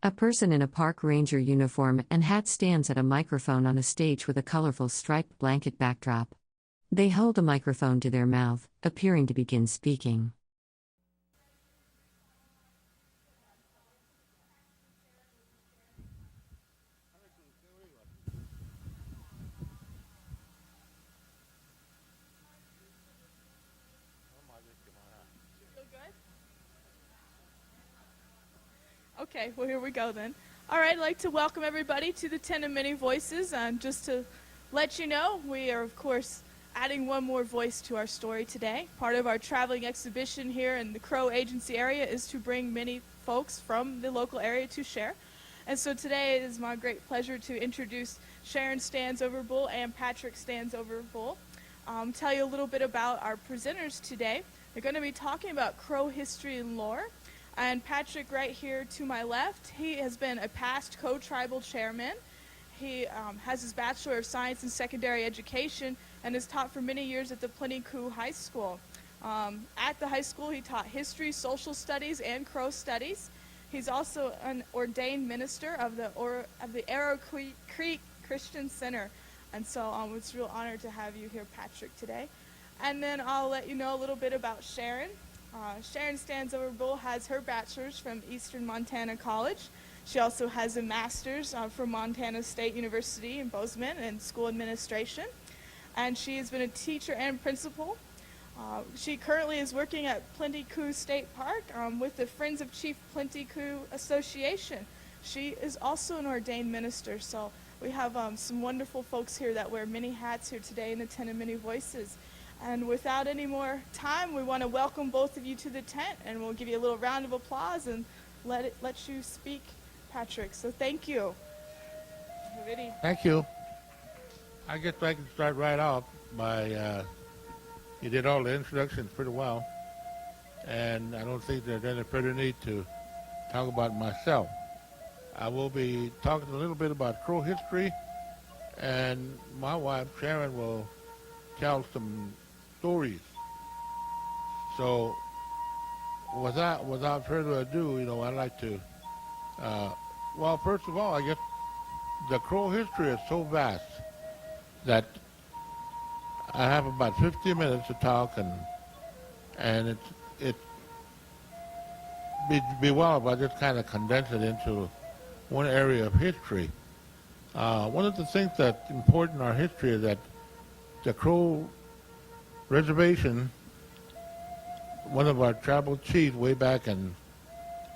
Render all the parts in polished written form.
A person in a park ranger uniform and hat stands at a microphone on a stage with a colorful striped blanket backdrop. They hold a microphone to their mouth, appearing to begin speaking. Okay, well, here we go then. All right, I'd like to welcome everybody to the 10 of Many Voices. Just to let you know, we are, of course, adding one more voice to our story today. Part of our traveling exhibition here in the Crow Agency area is to bring many folks from the local area to share. And so today it is my great pleasure to introduce Sharon Stands-Over-Bull and Patrick Stands-Over-Bull. Tell you a little bit about our presenters today. They're going to be talking about Crow history and lore. And Patrick, right here to my left, he has been a past co-tribal chairman. He has his Bachelor of Science in Secondary Education and has taught for many years at the Plenty Coupe High School. At the high school, he taught history, social studies, and Crow studies. He's also an ordained minister of the Pryor Creek Christian Center. And so it's a real honor to have you here, Patrick, today. And then I'll let you know a little bit about Sharon. Sharon Stands-Over-Bull has her bachelor's from Eastern Montana College. She also has a master's from Montana State University in Bozeman in school administration. And she has been a teacher and principal. She currently is working at Plenty Coupe State Park with the Friends of Chief Plenty Coupe Association. She is also an ordained minister, so we have some wonderful folks here that wear many hats here today in the 10 of Many Voices. And without any more time, we want to welcome both of you to the tent, and we'll give you a little round of applause and let you speak, Patrick. So thank you. Ready? Thank you. I guess I can start right off by, you did all the introductions pretty well, and I don't think there's any further need to talk about myself. I will be talking a little bit about Crow history, and my wife, Sharon, will tell some stories. So without further ado, I'd like to, well, first of all, I guess the Crow history is so vast that I have about 15 minutes to talk, and it'd be well if I just kind of condense it into one area of history. One of the things that's important in our history is that the Crow Reservation, one of our tribal chiefs way back in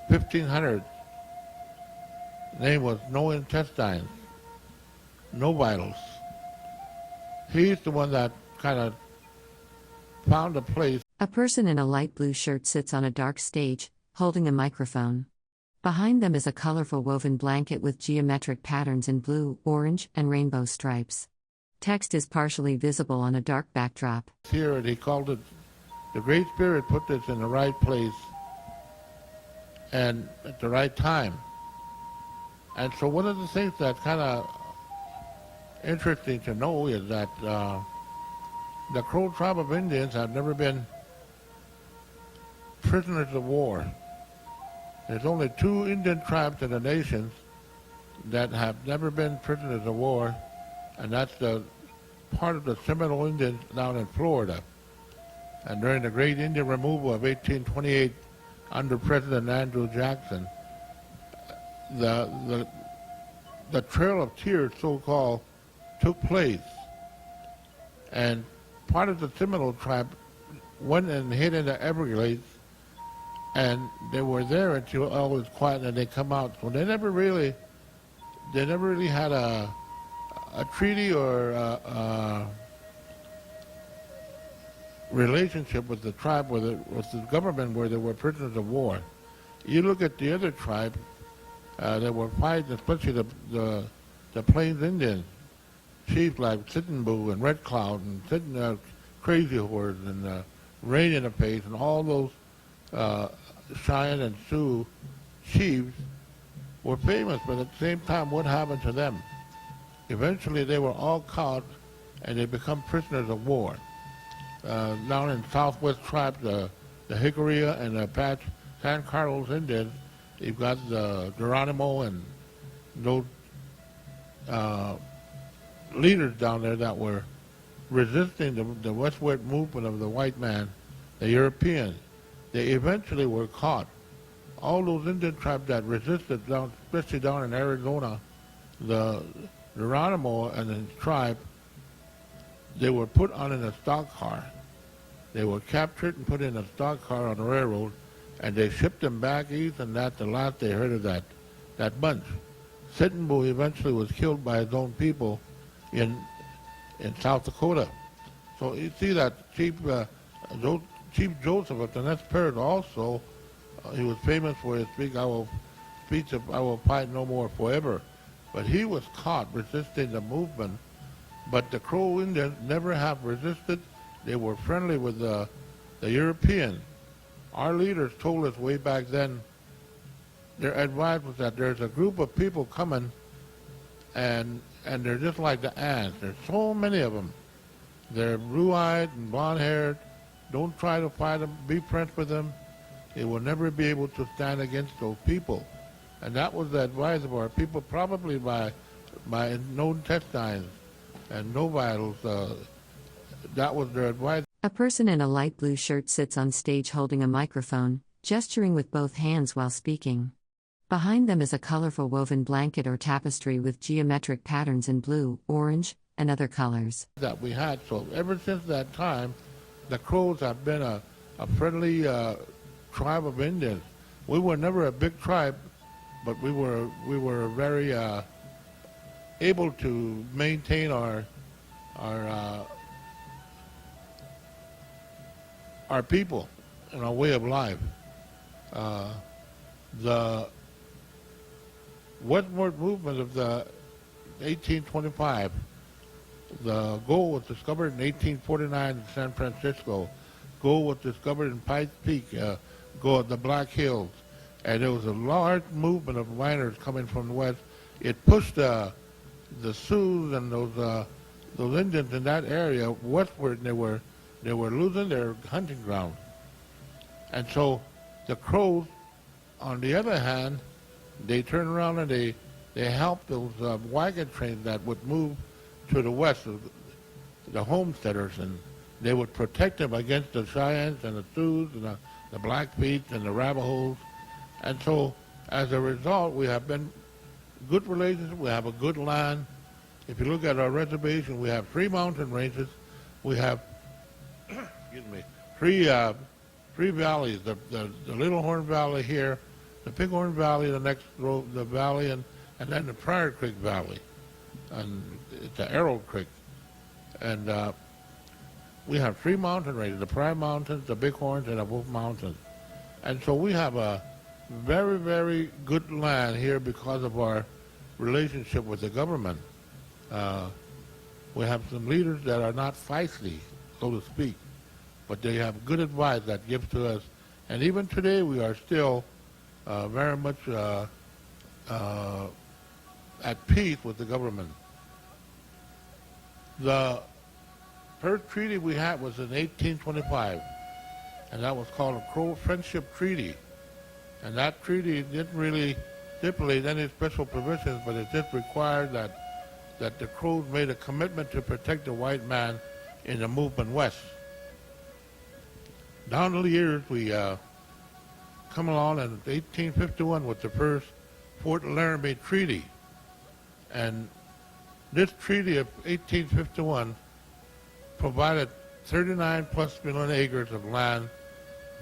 1500, name was No Intestines, No Vitals. He's the one that kind of found a place. A person in a light blue shirt sits on a dark stage, holding a microphone. Behind them is a colorful woven blanket with geometric patterns in blue, orange, and rainbow stripes. Text is partially visible on a dark backdrop. Here, he called it, the Great Spirit put this in the right place and at the right time. And so one of the things that's kind of interesting to know is that the Crow tribe of Indians have never been prisoners of war. There's only 2 Indian tribes in the nation that have never been prisoners of war, and that's the part of the Seminole Indians down in Florida. And during the Great Indian Removal of 1828 under President Andrew Jackson, the Trail of Tears, so-called, took place. And part of the Seminole tribe went and hid in the Everglades, and they were there until all was quiet and they come out. So they never really had a treaty or a relationship with the tribe, with the government, where they were prisoners of war. You look at the other tribe, they were fighting, especially the Plains Indians, chiefs like Sitting Bull and Red Cloud and Crazy Horse and Rain in the Face, and all those Cheyenne and Sioux chiefs were famous, but at the same time, what happened to them? Eventually, they were all caught, and they become prisoners of war. Down in Southwest tribes, the Hickory and the Apache San Carlos Indians, You've got the Geronimo and those leaders down there that were resisting the westward movement of the white man, the Europeans. They eventually were caught. All those Indian tribes that resisted, down, especially down in Arizona, the Geronimo and his tribe, they were put on in a stock car. They were captured and put in a stock car on the railroad, and they shipped them back east, and that's the last they heard of that bunch. Sitting Bull eventually was killed by his own people in South Dakota. So you see that Chief Joseph of the next period also, he was famous for his speech of I will fight no more forever. But he was caught resisting the movement. But the Crow Indians never have resisted. They were friendly with the Europeans. Our leaders told us way back then, their advice was that there's a group of people coming, and they're just like the ants. There's so many of them. They're blue-eyed and blonde-haired. Don't try to fight them. Be friends with them. They will never be able to stand against those people. And that was the advice of our people, probably by no intestines and no vitals. That was their advice. A person in a light blue shirt sits on stage holding a microphone, gesturing with both hands while speaking. Behind them is a colorful woven blanket or tapestry with geometric patterns in blue, orange, and other colors. That we had. So ever since that time, the Crows have been a friendly tribe of Indians. We were never a big tribe, but we were very able to maintain our people and our way of life. The westward movement of the 1825, the gold was discovered in 1849 in San Francisco. Gold was discovered in Pikes Peak, gold, the Black Hills. And there was a large movement of miners coming from the west. It pushed the Sioux and those Indians in that area westward, and they were losing their hunting ground. And so the Crows, on the other hand, they turned around and they helped those wagon trains that would move to the west, the homesteaders, and they would protect them against the Cheyennes and the Sioux and the Blackfeet and the Arapahoes. And so, as a result, we have been good relations. We have a good land. If you look at our reservation, we have 3 mountain ranges. We have, excuse me, three valleys. The Little Horn Valley here, the Bighorn Valley, the next road, the valley, and then the Pryor Creek Valley, and it's the Arrow Creek. And we have 3 mountain ranges: the Pryor Mountains, the Bighorns, and the Wolf Mountains. And so we have a very, very good land here because of our relationship with the government. We have some leaders that are not feisty, so to speak, but they have good advice that gives to us. And even today, we are still very much at peace with the government. The first treaty we had was in 1825, and that was called a Crow Friendship Treaty. And that treaty didn't really stipulate any special provisions, but it just required that the Crows made a commitment to protect the white man in the movement west. Down the years, we come along in 1851 with the first Fort Laramie Treaty. And this treaty of 1851 provided 39 plus million acres of land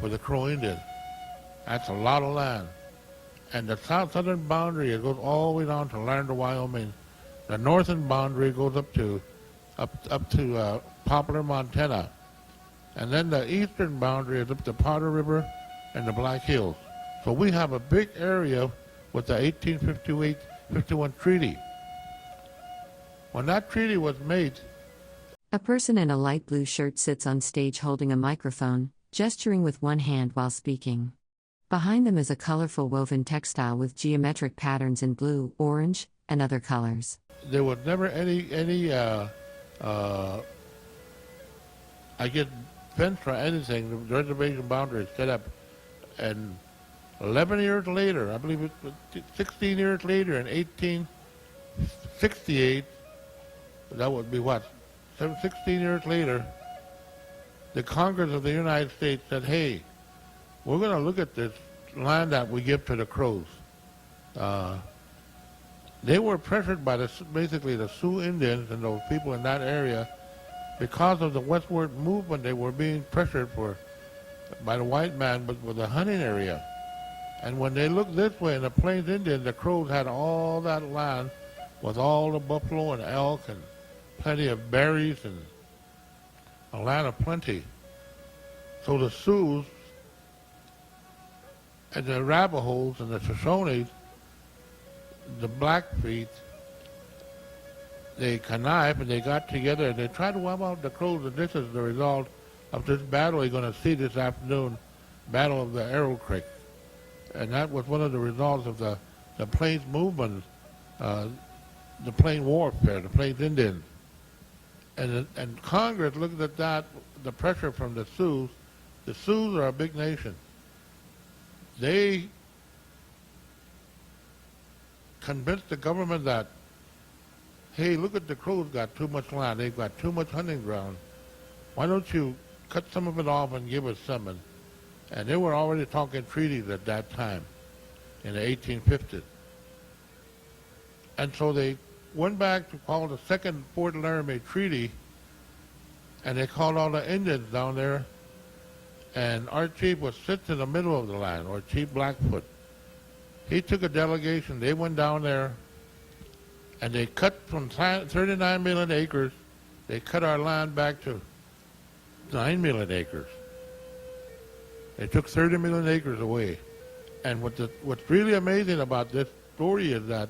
for the Crow Indians. That's a lot of land. And the southern boundary, it goes all the way down to Lander, Wyoming. The northern boundary goes up to Poplar, Montana. And then the eastern boundary is up to Powder River and the Black Hills. So we have a big area with the 1851 treaty. When that treaty was made, A person in a light blue shirt sits on stage holding a microphone, gesturing with one hand while speaking. Behind them is a colorful woven textile with geometric patterns in blue, orange, and other colors. there was never any I guess, fence or anything. The reservation boundary is set up, and 11 years later, I believe it was 16 years later, in 1868, that would be what? 16 years later, the Congress of the United States said, hey, we're going to look at this land that we give to the Crows. They were pressured by basically the Sioux Indians and those people in that area because of the westward movement. They were being pressured by the white man, but with the hunting area. And when they looked this way in the Plains Indians, the Crows had all that land with all the buffalo and elk and plenty of berries and a land of plenty. So the Sioux and the Arapahoes and the Shoshones, the Blackfeet, they connived and they got together and they tried to wipe out the Crows, and this is the result of this battle you're going to see this afternoon, Battle of the Arrow Creek. And that was one of the results of the Plains movement, the Plain warfare, the Plains Indians. And Congress looked at that, the pressure from the Sioux. The Sioux are a big nation. They convinced the government that, hey, look at the Crows got too much land. They've got too much hunting ground. Why don't you cut some of it off and give us some? And they were already talking treaties at that time in the 1850s. And so they went back to call the second Fort Laramie Treaty, and they called all the Indians down there, and our chief sits in the middle of the land, or Chief Blackfoot. He took a delegation. They went down there, and they cut from 39 million acres, they cut our land back to 9 million acres. They took 30 million acres away. And what's really amazing about this story is that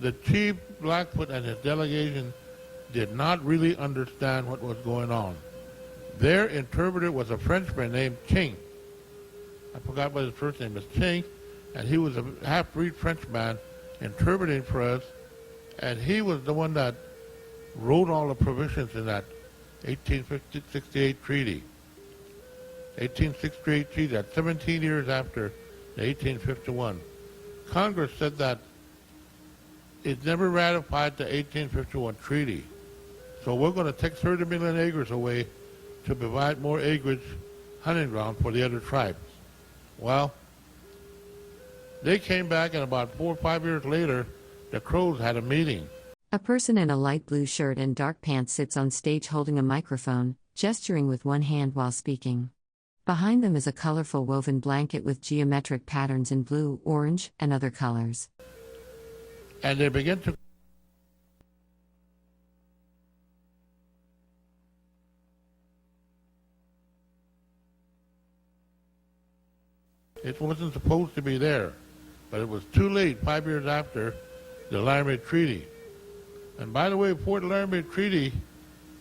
the Chief Blackfoot and his delegation did not really understand what was going on. Their interpreter was a Frenchman named Ching. I forgot what his first name was, Ching, and he was a half-breed Frenchman interpreting for us, and he was the one that wrote all the provisions in that 1868 treaty. 1868 treaty, that's 17 years after the 1851. Congress said that it never ratified the 1851 treaty. So we're going to take 30 million acres away to provide more acreage, hunting ground for the other tribes. Well, they came back, and about 4 or 5 years later, the Crows had a meeting. A person in a light blue shirt and dark pants sits on stage holding a microphone, gesturing with one hand while speaking. Behind them is a colorful woven blanket with geometric patterns in blue, orange, and other colors. And they begin to it wasn't supposed to be there, but it was too late 5 years after the Laramie Treaty. And by the way, Fort Laramie Treaty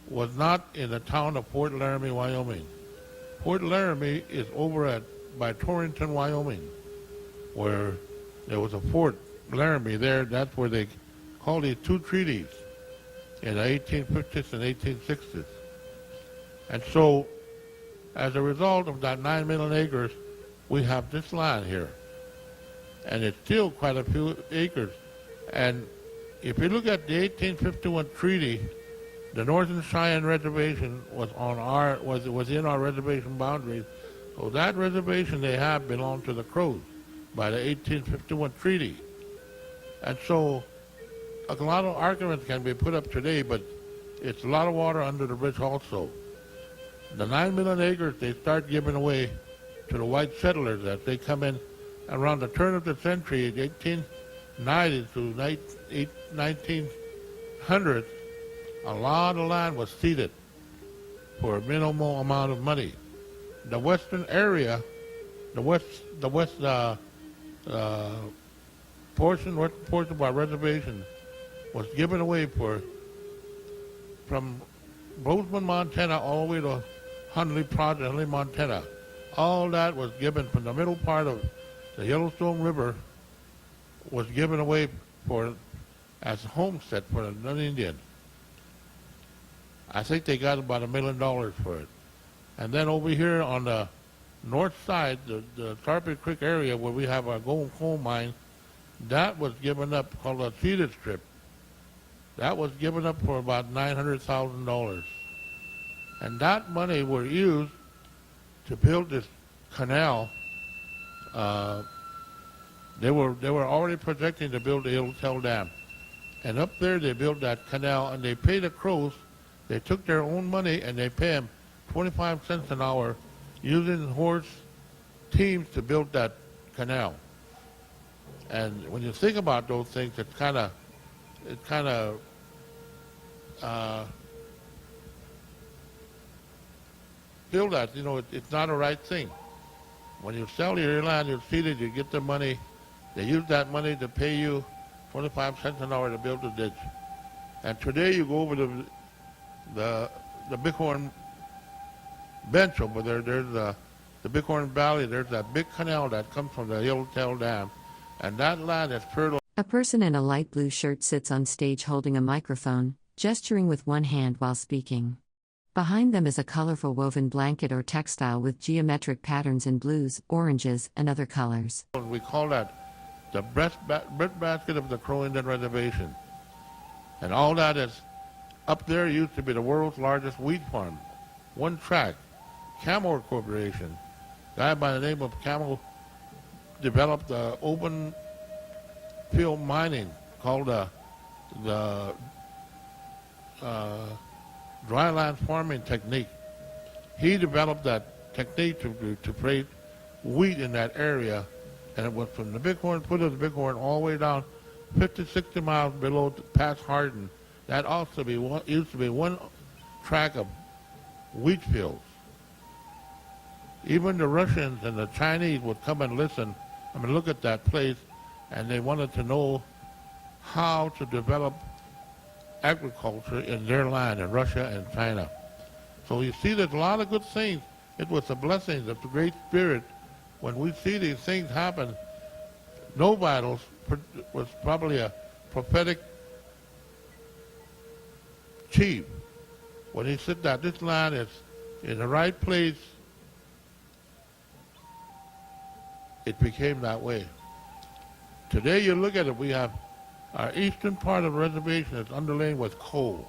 was not in the town of Fort Laramie, Wyoming. Fort Laramie is over by Torrington, Wyoming, where there was a Fort Laramie there. That's where they called these two treaties in the 1850s and 1860s. And so, as a result of that 9 million acres, we have this land here. And it's still quite a few acres. And if you look at the 1851 treaty, the Northern Cheyenne Reservation was in our reservation boundaries. So that reservation they have belonged to the Crows by the 1851 treaty. And so a lot of arguments can be put up today, but it's a lot of water under the bridge also. The 9 million acres they start giving away to the white settlers as they come in around the turn of the century, 1890 to 1900. A lot of land was ceded for a minimal amount of money. The western area, the west portion of our reservation was given away from Bozeman, Montana, all the way to Hundley, Montana. All that was given from the middle part of the Yellowstone River was given away as a homestead for the non-Indian. I think they got about $1 million for it. And then over here on the north side, the Pryor Creek area where we have our gold coal mine, that was given up, called a cedar strip. That was given up for about $900,000. And that money were used to build this canal. They were already projecting to build the Yellowtail Dam. And up there they built that canal, and they paid the Crows. They took their own money and they pay them 25 cents an hour using horse teams to build that canal. And when you think about those things, it kind of feel that, you know, it's not a right thing. When you sell your land, you see that you get the money. They use that money to pay you 25 cents an hour to build the ditch. And today you go over the Bighorn bench over there. There's the Bighorn Valley. There's that big canal that comes from the Yellowtail Dam. And that land is fertile. A person in a light blue shirt sits on stage holding a microphone, gesturing with one hand while speaking. Behind them is a colorful woven blanket or textile with geometric patterns in blues, oranges, and other colors. We call that the breadbasket of the Crow Indian Reservation. And all that is up there used to be the world's largest wheat farm. One track, Camel Corporation. A guy by the name of Camel developed the open field mining called the dryland farming technique. He developed that technique to create wheat in that area, and it was from the Bighorn, foot of the Bighorn, all the way down 50, 60 miles below past Hardin. That also used to be one track of wheat fields. Even the Russians and the Chinese would come and listen, look at that place, and they wanted to know how to develop agriculture in their land, in Russia and China. So you see there's a lot of good things. It was the blessings of the Great Spirit. When we see these things happen, No Battles was probably a prophetic chief. When he said that this land is in the right place, it became that way. Today you look at it, we have our eastern part of the reservation is underlain with coal.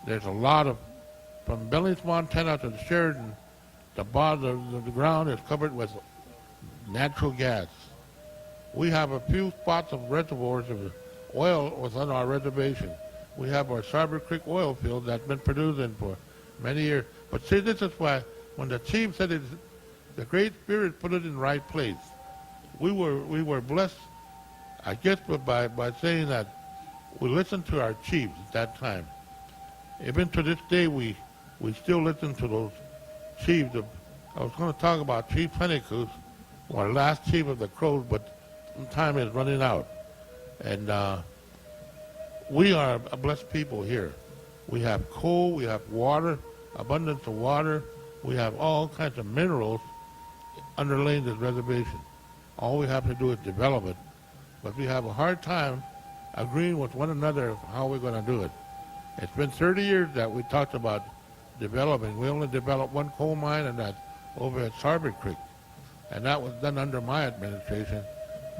There's a lot of, from Billings, Montana to Sheridan, the bottom of the ground is covered with natural gas. We have a few spots of reservoirs of oil within our reservation. We have our Pryor Creek oil field that's been producing for many years. But see, this is why when the chief said it, the Great Spirit put it in the right place. We were blessed, I guess, by saying that we listened to our chiefs at that time. Even to this day, we still listen to those chiefs. I was going to talk about Chief Pentecost, our last chief of the Crows, but time is running out. And we are a blessed people here. We have coal, we have water, abundance of water. We have all kinds of minerals underlaying this reservation. All we have to do is develop it. But we have a hard time agreeing with one another of how we're going to do it. It's been 30 years that we talked about developing. We only developed one coal mine, and that's over at Pryor Creek. And that was done under my administration.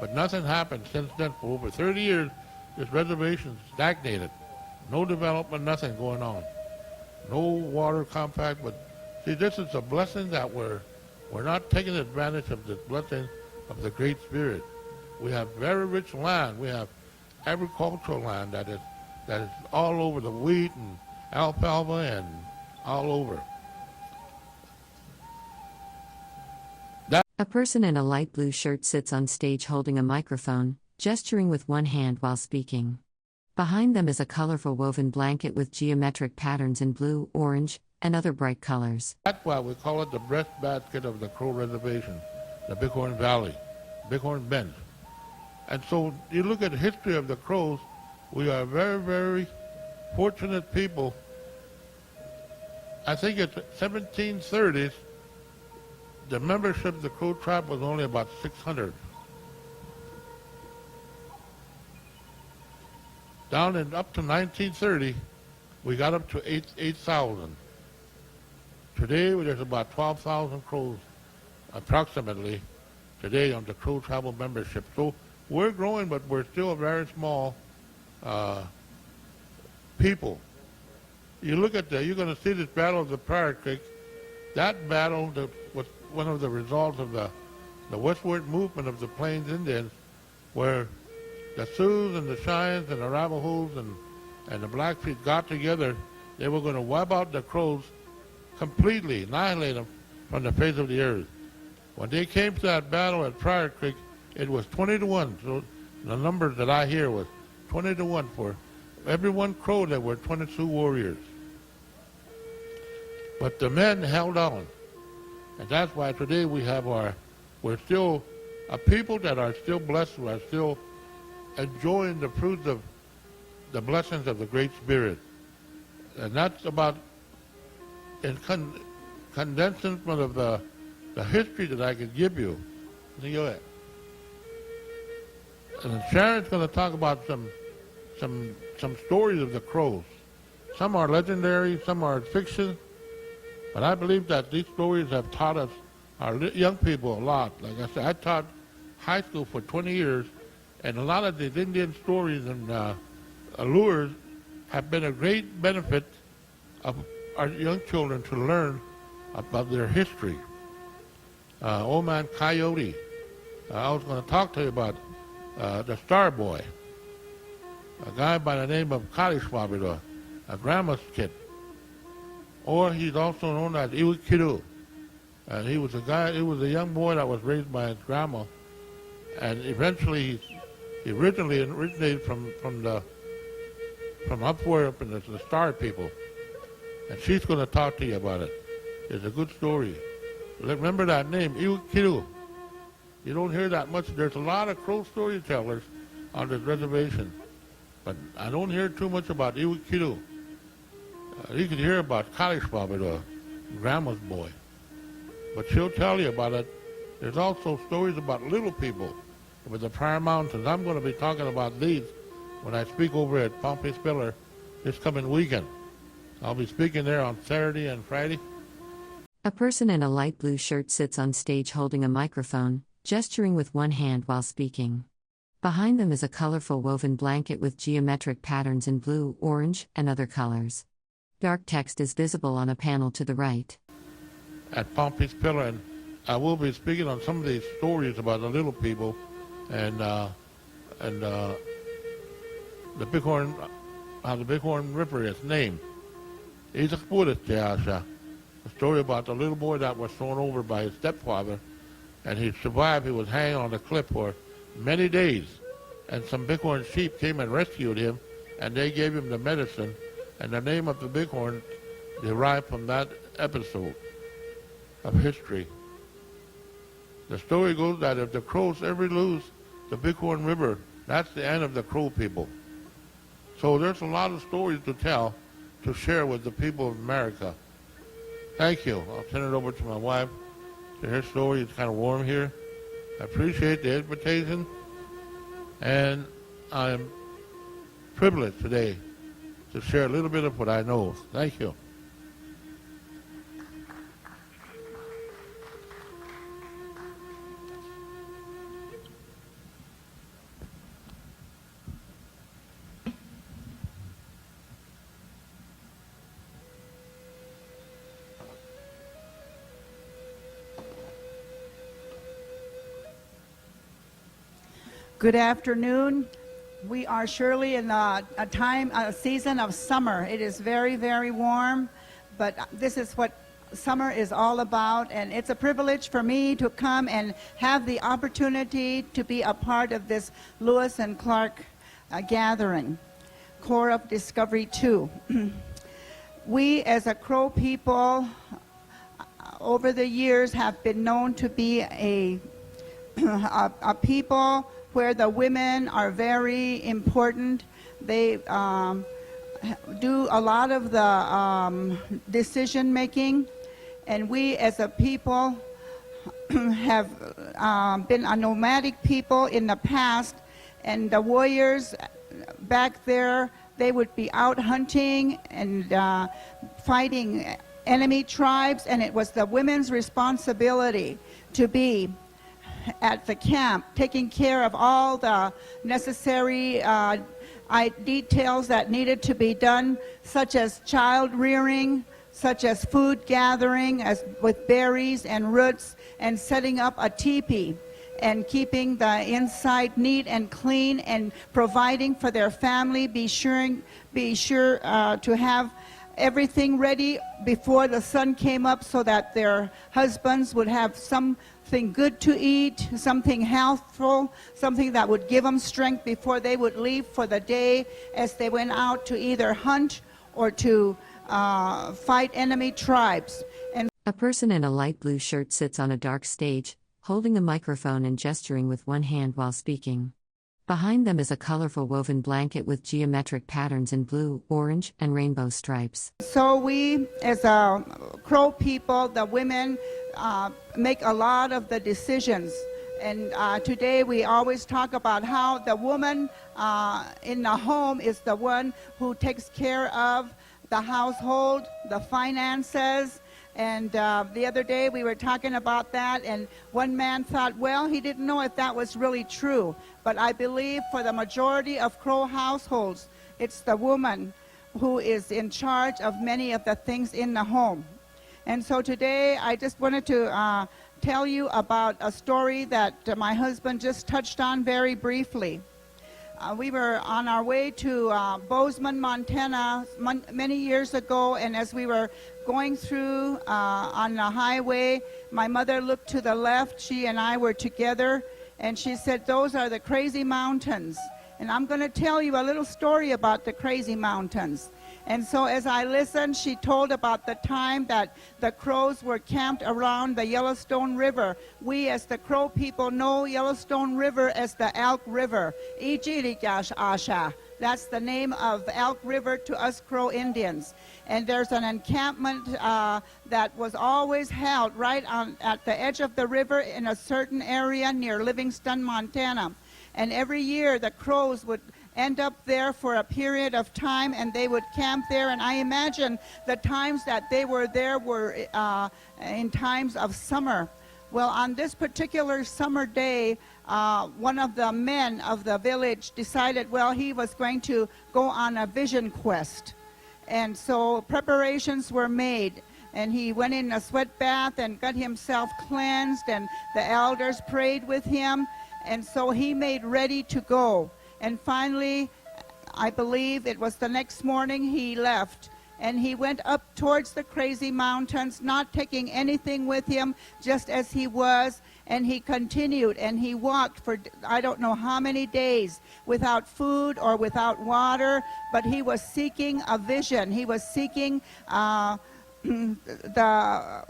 But nothing happened since then. For over 30 years, this reservation stagnated. No development, nothing going on. No water compact. But see, this is a blessing that we're not taking advantage of, this blessing of the Great Spirit. We have very rich land. We have agricultural land that is all over, the wheat and alfalfa and all over. A person in a light blue shirt sits on stage holding a microphone, gesturing with one hand while speaking. Behind them is a colorful woven blanket with geometric patterns in blue, orange, and other bright colors. That's why we call it the breadbasket of the Crow Reservation, the Bighorn Valley, Bighorn Bench. And so you look at the history of the Crows, we are very, very fortunate people. I think it's 1730s, the membership of the Crow tribe was only about 600. Down and up to 1930, we got up to 8,000. Today, there's about 12,000 Crows, approximately, today on the Crow Tribal membership. So we're growing, but we're still a very small people. You look at you're going to see this battle of the Pryor Creek. That battle was one of the results of the westward movement of the Plains Indians, where the Sioux and the Cheyennes and the Navajos and the Blackfeet got together. They were going to wipe out the Crows completely, annihilate them from the face of the earth. When they came to that battle at Pryor Creek, it was 20-1. So the numbers that I hear was 20-1 for every one Crow. There were 22 warriors. But the men held on, and that's why today we're still a people that are still blessed, who are still enjoying the fruits of the blessings of the Great Spirit. And that's about, in condensing some of the history that I could give you. Go ahead. And Sharon's going to talk about some stories of the Crows. Some are legendary, some are fiction, but I believe that these stories have taught us, our young people, a lot. Like I said, I taught high school for 20 years, and a lot of these Indian stories and allures have been a great benefit of our young children to learn about their history. Old Man Coyote. I was going to talk to you about the Star Boy, a guy by the name of Kalishwabida, a grandma's kid. Or he's also known as Iwikidu. And he was a young boy that was raised by his grandma. And eventually he originally originated from up in the Star people. And she's going to talk to you about it. It's a good story. Remember that name, Iwikidu. You don't hear that much. There's a lot of Crow storytellers on this reservation, but I don't hear too much about Iwikidu. You can hear about Kalishwabida, Grandma's boy, but she'll tell you about it. There's also stories about little people with the Pryor Mountains. I'm going to be talking about these when I speak over at Pompey Spiller this coming weekend. I'll be speaking there on Saturday and Friday. A person in a light blue shirt sits on stage holding a microphone, gesturing with one hand while speaking. Behind them is a colorful woven blanket with geometric patterns in blue, orange, and other colors. Dark text is visible on a panel to the right. At Pompey Spiller, and I will be speaking on some of these stories about the little people and the Bighorn, how the Bighorn River is named. It's a story about the little boy that was thrown over by his stepfather, and he survived. He was hanging on the cliff for many days, and some Bighorn sheep came and rescued him, and they gave him the medicine, and the name of the Bighorn derived from that episode of history. The story goes that if the Crows ever lose the Bighorn River, that's the end of the Crow people. So there's a lot of stories to tell, to share with the people of America. Thank you. I'll turn it over to my wife to hear story. It's kind of warm here. I appreciate the invitation, and I'm privileged today to share a little bit of what I know. Thank you. Good afternoon. We are surely in a season of summer. It is very, very warm, but this is what summer is all about, and it's a privilege for me to come and have the opportunity to be a part of this Lewis and Clark gathering, Corps of Discovery 2. We as a Crow people over the years have been known to be a people where the women are very important. They do a lot of the decision making, and we as a people have been a nomadic people in the past, and the warriors back there, they would be out hunting and fighting enemy tribes, and it was the women's responsibility to be at the camp, taking care of all the necessary details that needed to be done, such as child rearing, such as food gathering with berries and roots, and setting up a teepee, and keeping the inside neat and clean, and providing for their family, be sure to have everything ready before the sun came up so that their husbands would have something good to eat, something healthful, something that would give them strength before they would leave for the day as they went out to either hunt or to fight enemy tribes. And A person in a light blue shirt sits on a dark stage, holding a microphone and gesturing with one hand while speaking. Behind them is a colorful woven blanket with geometric patterns in blue, orange, and rainbow stripes. so we, as a Crow people, the women, make a lot of the decisions. And today we always talk about how the woman in the home is the one who takes care of the household, the finances. And the other day we were talking about that, and one man thought, well, he didn't know if that was really true. But I believe for the majority of Crow households, it's the woman who is in charge of many of the things in the home. And so today I just wanted to tell you about a story that my husband just touched on very briefly. We were on our way to Bozeman, Montana many years ago, and as we were going through on the highway, my mother looked to the left. She and I were together, and she said, "Those are the Crazy Mountains." And I'm going to tell you a little story about the Crazy Mountains. And so as I listened, she told about the time that the Crows were camped around the Yellowstone River. We as the Crow people know Yellowstone River as the Elk River. That's the name of Elk River to us Crow Indians. And there's an encampment that was always held right at the edge of the river in a certain area near Livingston, Montana. And every year the Crows would end up there for a period of time, and they would camp there. And I imagine the times that they were there were in times of summer. Well, on this particular summer day, one of the men of the village decided, well, he was going to go on a vision quest. And so preparations were made, and he went in a sweat bath and got himself cleansed, and the elders prayed with him, and so he made ready to go. And finally, I believe it was the next morning, he left. And he went up towards the Crazy Mountains, not taking anything with him, just as he was. And he continued, and he walked for I don't know how many days without food or without water, but he was seeking a vision. He was seeking the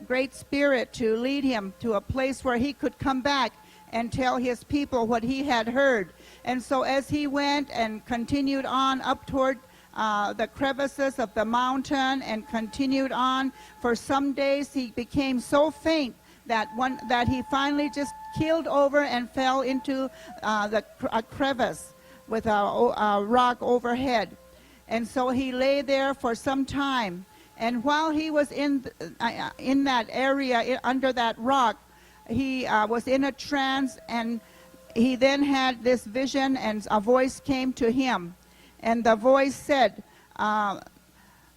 Great Spirit to lead him to a place where he could come back and tell his people what he had heard. And so as he went and continued on up toward the crevices of the mountain and continued on, for some days he became so faint that he finally just keeled over and fell into a crevice with a rock overhead. And so he lay there for some time. And while he was in that area under that rock, he was in a trance, and he then had this vision, and a voice came to him. And the voice said, I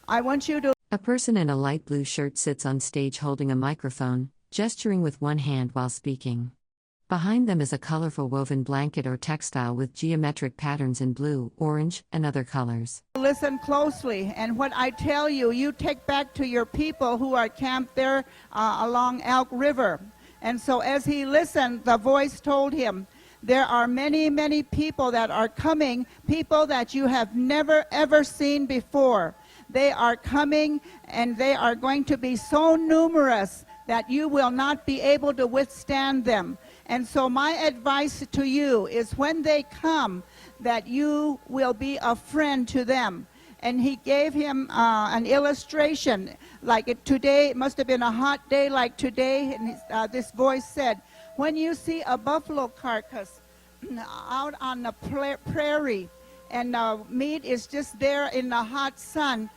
want you to... A person in a light blue shirt sits on stage holding a microphone, gesturing with one hand while speaking. Behind them is a colorful woven blanket or textile with geometric patterns in blue, orange, and other colors. Listen closely, and what I tell you, you take back to your people who are camped there along Elk River. And so as he listened, the voice told him, there are many, many people that are coming, people that you have never, ever seen before. They are coming, and they are going to be so numerous that you will not be able to withstand them. And so my advice to you is when they come, that you will be a friend to them. And he gave him an illustration, like today, it must have been a hot day like today, and this voice said, when you see a buffalo carcass out on the prairie, and meat is just there in the hot sun,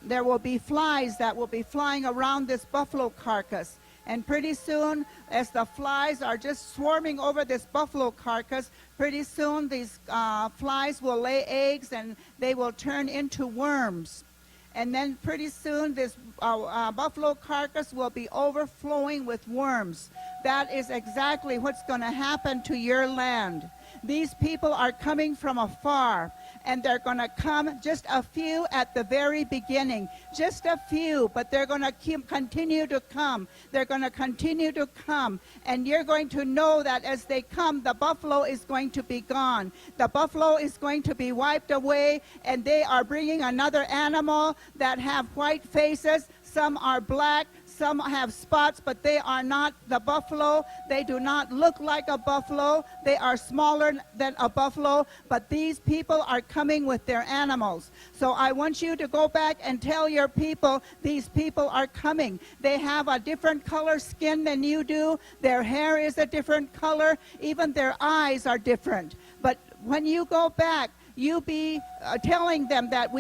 there will be flies that will be flying around this buffalo carcass. And pretty soon, as the flies are just swarming over this buffalo carcass, pretty soon these flies will lay eggs and they will turn into worms. And then pretty soon this buffalo carcass will be overflowing with worms. That is exactly what's going to happen to your land. These people are coming from afar, and they're going to come, just a few at the very beginning, just a few, but they're going to continue to come. They're going to continue to come, and you're going to know that as they come, the buffalo is going to be gone. The buffalo is going to be wiped away, and they are bringing another animal that have white faces. Some are black, some have spots, but they are not the buffalo. They do not look like a buffalo. They are smaller than a buffalo, but these people are coming with their animals. So I want you to go back and tell your people, these people are coming. They have a different color skin than you do. Their hair is a different color. Even their eyes are different. But when you go back, you be telling them that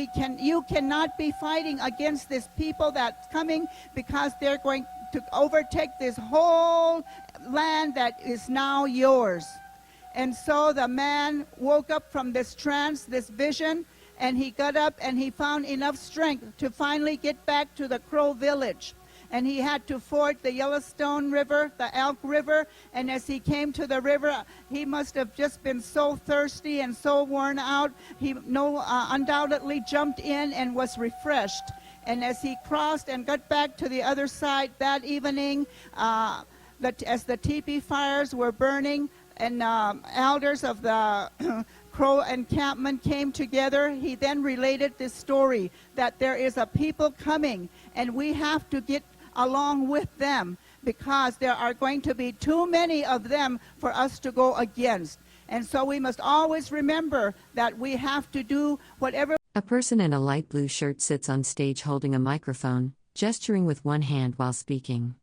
you cannot be fighting against this people that's coming, because they're going to overtake this whole land that is now yours. And so the man woke up from this trance, this vision, and he got up and he found enough strength to finally get back to the Crow village. And he had to ford the Yellowstone River, the Elk River, and as he came to the river, he must have just been so thirsty and so worn out. He undoubtedly jumped in and was refreshed. And as he crossed and got back to the other side that evening, as the teepee fires were burning and elders of the Crow encampment came together, he then related this story that there is a people coming, and we have to get along with them, because there are going to be too many of them for us to go against. And so we must always remember that we have to do whatever. A person in a light blue shirt sits on stage holding a microphone, gesturing with one hand while speaking.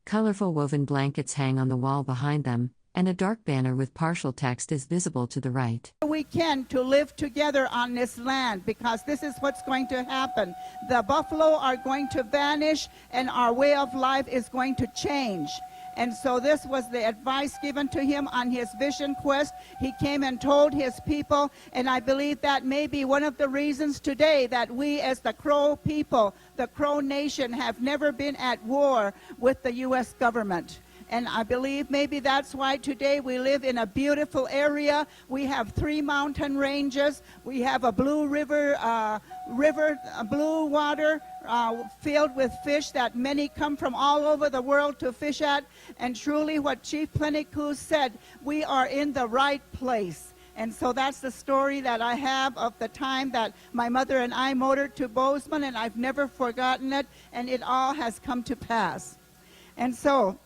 Colorful woven blankets hang on the wall behind them, and a dark banner with partial text is visible to the right. We can to live together on this land, because this is what's going to happen. The buffalo are going to vanish, and our way of life is going to change. And so this was the advice given to him on his vision quest. He came and told his people, and I believe that may be one of the reasons today that we as the Crow people, the Crow nation, have never been at war with the U.S. government. And I believe maybe that's why today we live in a beautiful area. We have 3 mountain ranges. We have a blue river, blue water filled with fish that many come from all over the world to fish at. And truly what Chief Plenikoos said, we are in the right place. And so that's the story that I have of the time that my mother and I motored to Bozeman, and I've never forgotten it, and it all has come to pass. And so,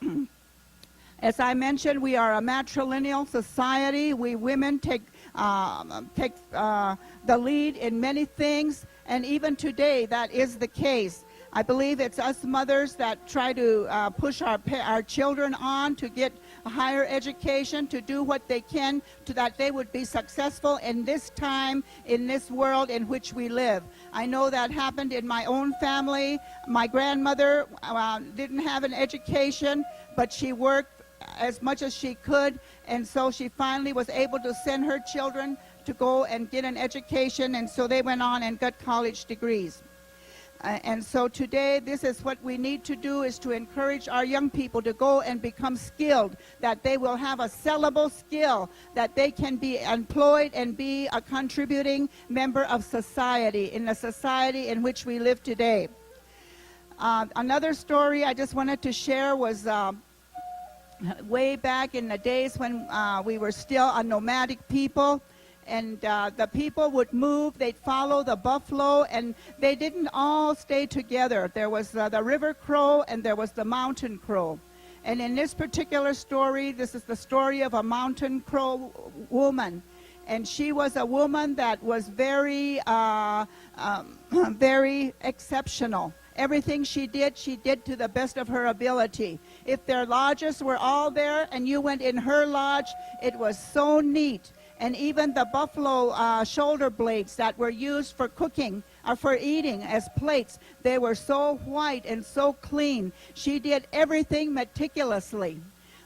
as I mentioned, we are a matrilineal society. We women take the lead in many things, and even today that is the case. I believe it's us mothers that try to push our children on to get a higher education, to do what they can to that they would be successful in this time, in this world in which we live. I know that happened in my own family. My grandmother didn't have an education, but she worked as much as she could, and so she finally was able to send her children to go and get an education, and so they went on and got college degrees. And so today, this is what we need to do, is to encourage our young people to go and become skilled, that they will have a sellable skill, that they can be employed and be a contributing member of society, in the society in which we live today. Another story I just wanted to share was way back in the days when we were still a nomadic people. And the people would move, they'd follow the buffalo, and they didn't all stay together. There was the river crow and there was the mountain crow. And in this particular story, this is the story of a mountain crow woman. And she was a woman that was very, very exceptional. Everything she did to the best of her ability. If their lodges were all there and you went in her lodge, it was so neat. And even the buffalo shoulder blades that were used for cooking for eating as plates. They were so white and so clean. She did everything meticulously.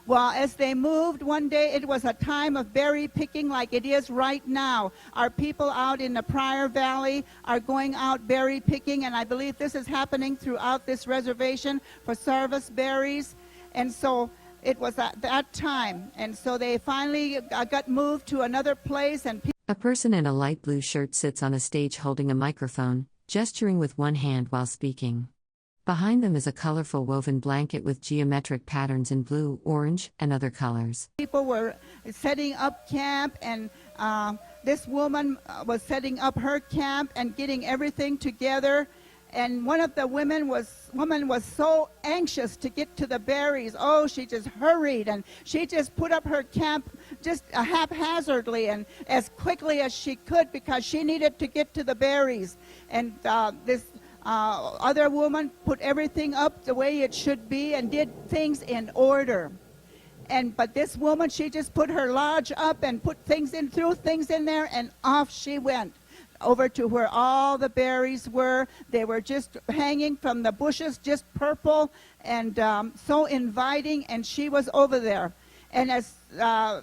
Well, as they moved one day, it was a time of berry picking like it is right now. Our people out in the Pryor Valley are going out berry picking, and I believe this is happening throughout this reservation for service berries. And so it was at that time. And so they finally got moved to another place. And A person in a light blue shirt sits on a stage holding a microphone, gesturing with one hand while speaking. Behind them is a colorful woven blanket with geometric patterns in blue, orange, and other colors. people were setting up camp, and this woman was setting up her camp and getting everything together. And one of the women was so anxious to get to the berries. Oh, she just hurried, and she just put up her camp just haphazardly and as quickly as she could because she needed to get to the berries. And this other woman put everything up the way it should be and did things in order. But this woman, she just put her lodge up and put things in, threw things in there, and off she went over to where all the berries were. They were just hanging from the bushes, just purple and so inviting, and she was over there. And as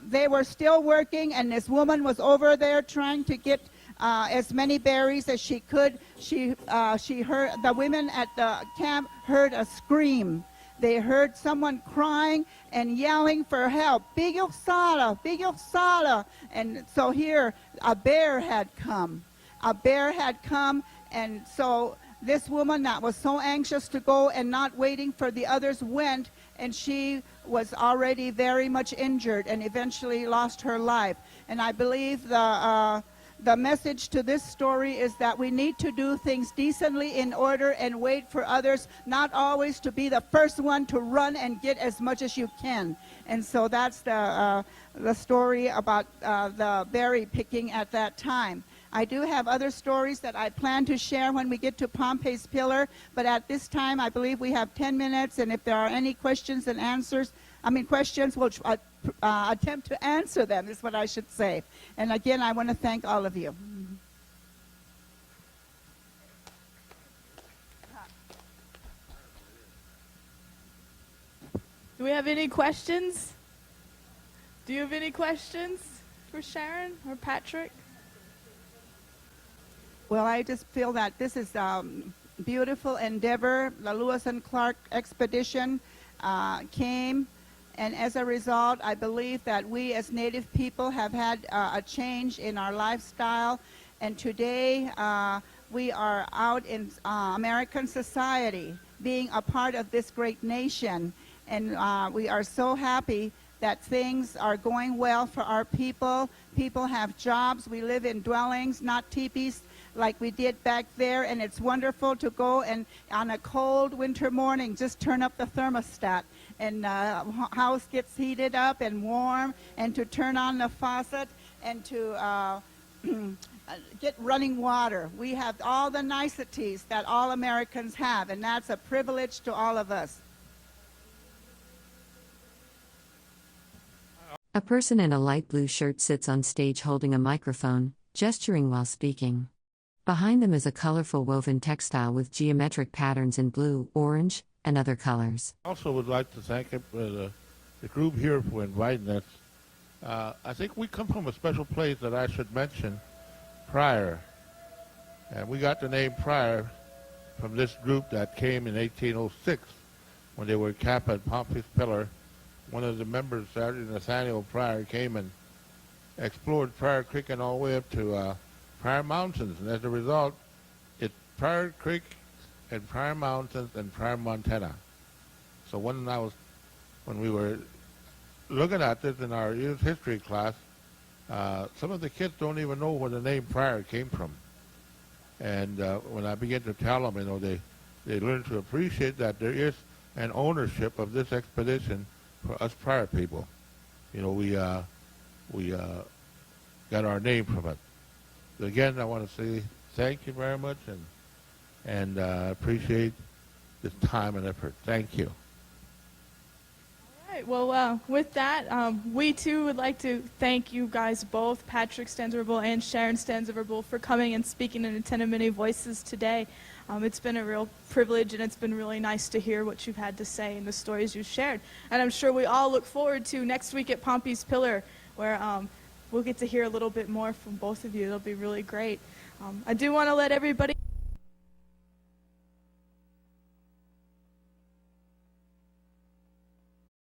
they were still working, and this woman was over there trying to get as many berries as she could, she heard, the women at the camp heard a scream. They heard someone crying and yelling for help. Big Osada, Big Osada. And so here a bear had come. A bear had come, and so this woman that was so anxious to go and not waiting for the others went, and she was already very much injured and eventually lost her life. And I believe the message to this story is that we need to do things decently in order and wait for others, not always to be the first one to run and get as much as you can. And so that's the story about the berry picking at that time. I do have other stories that I plan to share when we get to Pompey's Pillar, but at this time I believe we have 10 minutes, and if there are any questions and answers, questions, we'll attempt to answer them, is what I should say. And again, I want to thank all of you. Do we have any questions? Do you have any questions for Sharon or Patrick? Well, I just feel that this is a beautiful endeavor. The Lewis and Clark expedition came, and as a result, I believe that we as Native people have had a change in our lifestyle, and today we are out in American society, being a part of this great nation, and we are so happy that things are going well for our people. People have jobs. We live in dwellings, not teepees, like we did back there, and it's wonderful to go and on a cold winter morning just turn up the thermostat, and house gets heated up and warm, and to turn on the faucet and to get running water. We have all the niceties that all Americans have, and that's a privilege to all of us. A person in a light blue shirt sits on stage holding a microphone, gesturing while speaking. Behind them is a colorful woven textile with geometric patterns in blue, orange, and other colors. I also would like to thank the group here for inviting us. I think we come from a special place that I should mention, Pryor. And we got the name Pryor from this group that came in 1806 when they were camped at Pompey's Pillar. One of the members, Nathaniel Pryor, came and explored Pryor Creek and all the way up to Pryor Mountains, and as a result, it's Pryor Creek and Pryor Mountains and Pryor, Montana. So when we were looking at this in our youth history class, some of the kids don't even know where the name Pryor came from. And when I began to tell them, they learn to appreciate that there is an ownership of this expedition for us Pryor people. We got our name from it. So again, I want to say thank you very much, and appreciate this time and effort. Thank you. All right. right. Well, with that, we too would like to thank you guys both, Patrick Stands-Over-Bull and Sharon Stands-Over-Bull, for coming and speaking in the 10 Mini Voices today. It's been a real privilege, and it's been really nice to hear what you've had to say and the stories you've shared. And I'm sure we all look forward to next week at Pompey's Pillar, where we'll get to hear a little bit more from both of you. It'll be really great. I do want to let everybody